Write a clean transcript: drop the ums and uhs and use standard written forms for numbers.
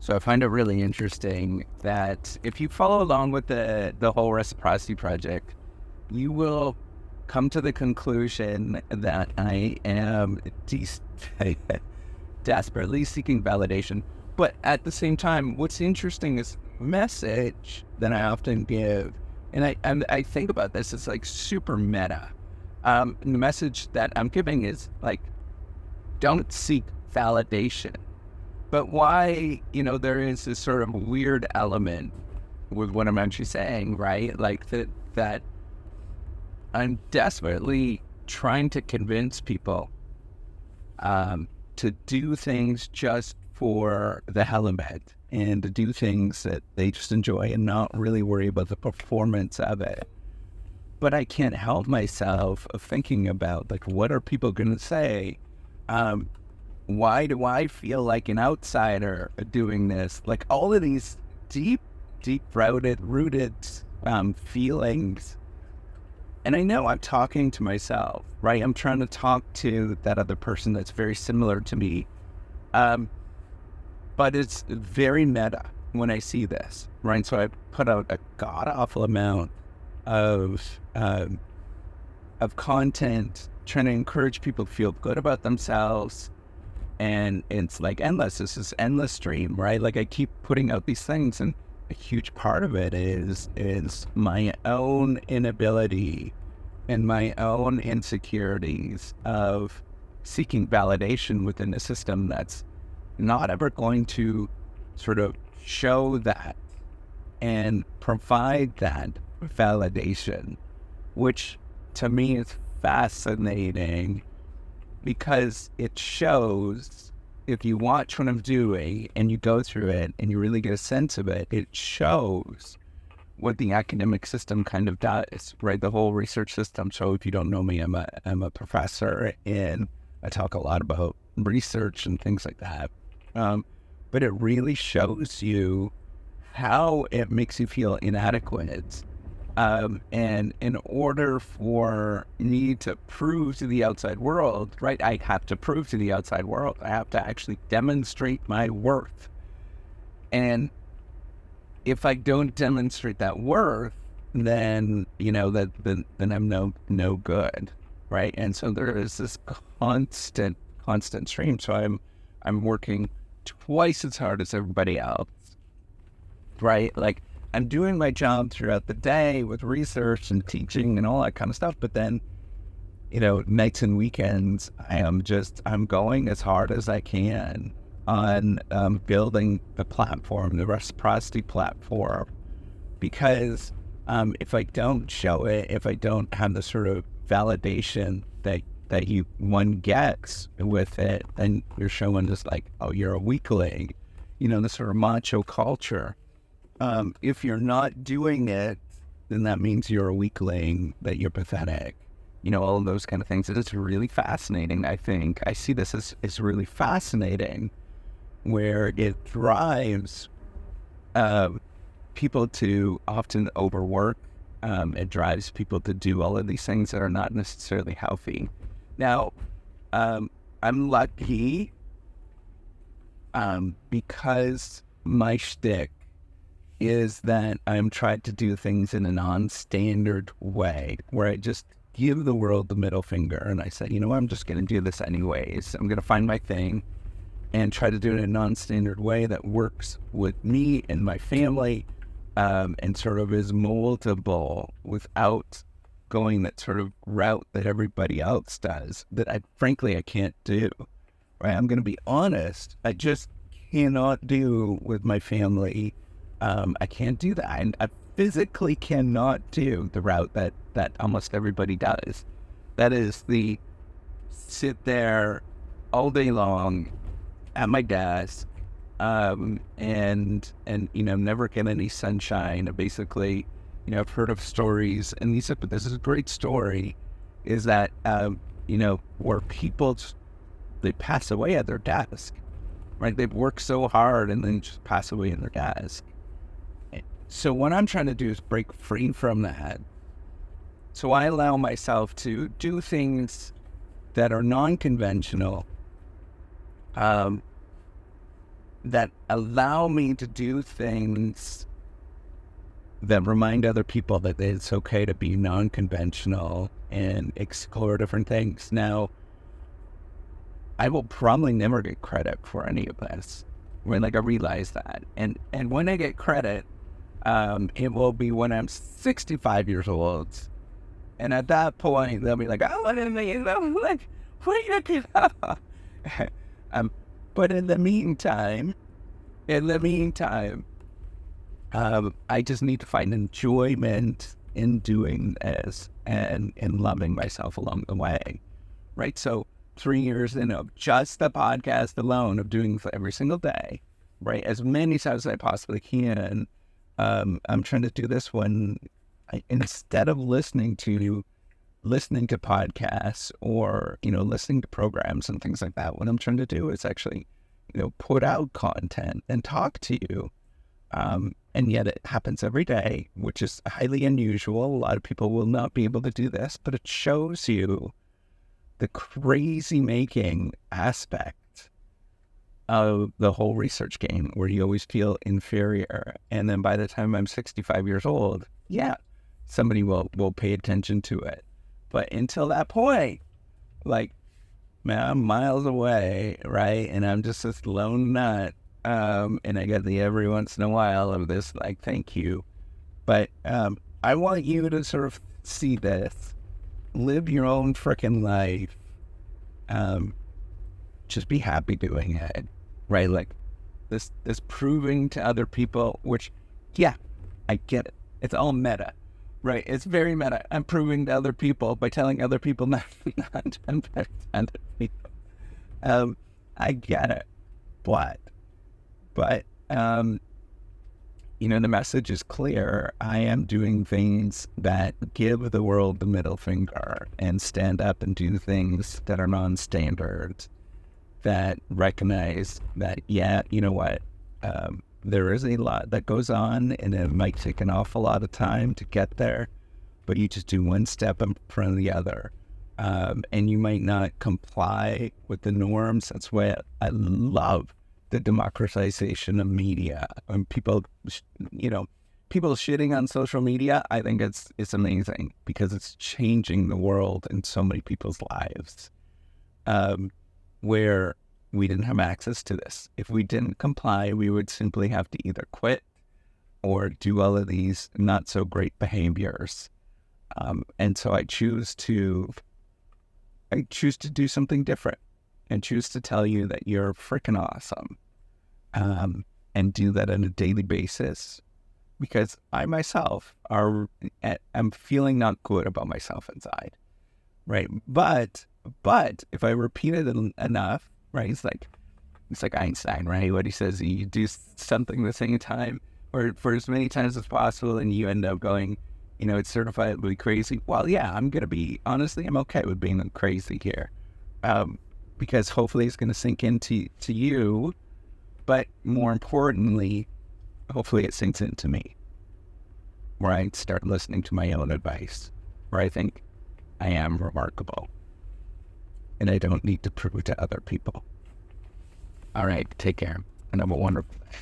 So I find it really interesting that if you follow along with the whole reciprocity project, you will come to the conclusion that I am desperately seeking validation. But at the same time, what's interesting is message that I often give, and I think about this, it's like super meta. The message that I'm giving is like, don't seek validation. But why, there is this sort of weird element with what I'm actually saying, right? Like that I'm desperately trying to convince people to do things just for the hell of it and to do things that they just enjoy and not really worry about the performance of it. But I can't help myself of thinking about, like, what are people going to say? Why do I feel like an outsider doing this? Like all of these deep rooted feelings. And I know I'm talking to myself, right? I'm trying to talk to that other person that's very similar to me. But it's very meta when I see this, right? So I put out a god-awful amount of content trying to encourage people to feel good about themselves. And it's like endless. This is endless stream, right? Like I keep putting out these things, and a huge part of it is my own inability and my own insecurities of seeking validation within a system that's not ever going to sort of show that and provide that validation, which to me is fascinating. Because it shows, if you watch what I'm doing and you go through it and you really get a sense of it, it shows what the academic system kind of does, right? The whole research system. So if you don't know me, I'm a professor and I talk a lot about research and things like that. But it really shows you how it makes you feel inadequate. And in order for me to prove to the outside world, right, I have to prove to the outside world, I have to actually demonstrate my worth. And if I don't demonstrate that worth, then, then I'm no good, right? And so there is this constant stream. So I'm working twice as hard as everybody else, right? Like, I'm doing my job throughout the day with research and teaching and all that kind of stuff. But then, nights and weekends, I'm going as hard as I can on building the platform, the reciprocity platform. Because if I don't show it, if I don't have the sort of validation that one gets with it, then you're showing just like, oh, you're a weakling, the sort of macho culture. If you're not doing it, then that means you're a weakling, that you're pathetic, all of those kind of things. It's really fascinating, I think. I see this as really fascinating, where it drives people to often overwork. It drives people to do all of these things that are not necessarily healthy. Now, I'm lucky because my shtick is that I'm trying to do things in a non-standard way, where I just give the world the middle finger and I say, I'm just going to do this anyways. I'm going to find my thing and try to do it in a non-standard way that works with me and my family, and sort of is moldable without going that sort of route that everybody else does, that I can't do, right? I'm going to be honest. I just cannot do with my family. I can't do that. And I physically cannot do the route that almost everybody does. That is the sit there all day long at my desk, and never get any sunshine. Basically, I've heard of stories, and this is a great story, is that, where people, they pass away at their desk, right? They've worked so hard and then just pass away in their desk. So what I'm trying to do is break free from that. So I allow myself to do things that are non-conventional, that allow me to do things that remind other people that it's okay to be non-conventional and explore different things. Now, I will probably never get credit for any of this. When I realize that, and when I get credit, it will be when I'm 65 years old, and at that point they'll be like, "Oh, what are you like? What are you looking at?" But in the meantime, I just need to find enjoyment in doing this and in loving myself along the way, right? So 3 years in of just the podcast alone, of doing every single day, right? As many times as I possibly can. I'm trying to do this when instead of listening to podcasts or, listening to programs and things like that, what I'm trying to do is actually, put out content and talk to you. And yet it happens every day, which is highly unusual. A lot of people will not be able to do this, but it shows you the crazy making aspect of the whole research game, where you always feel inferior. And then by the time I'm 65 years old, yeah, somebody will pay attention to it. But until that point, man, I'm miles away, right? And I'm just this lone nut. And I get the every once in a while of this, thank you. But I want you to sort of see this. Live your own freaking life. Just be happy doing it, right? This proving to other people, which, yeah, I get it. It's all meta, right? It's very meta. I'm proving to other people by telling other people not to impact other people. I get it, but the message is clear. I am doing things that give the world the middle finger and stand up and do things that are non-standard, that recognize that, yeah, you know what, there is a lot that goes on, and it might take an awful lot of time to get there, but you just do one step in front of the other. And you might not comply with the norms. That's why I love the democratization of media. And people shitting on social media, I think it's amazing, because it's changing the world in so many people's lives, where we didn't have access to this. If we didn't comply, we would simply have to either quit or do all of these not so great behaviors. And so I choose to do something different, and choose to tell you that you're freaking awesome, and do that on a daily basis, because I myself I'm feeling not good about myself inside, right? But if I repeat it enough, right? It's like Einstein, right? What he says, you do something the same time or for as many times as possible, and you end up going, it's certifiably crazy. Well, yeah, I'm okay with being crazy here. Because hopefully it's going to sink into you, but more importantly, hopefully it sinks into me, where I start listening to my own advice, where I think I am remarkable, and I don't need to prove it to other people. All right, take care, and have a wonderful day.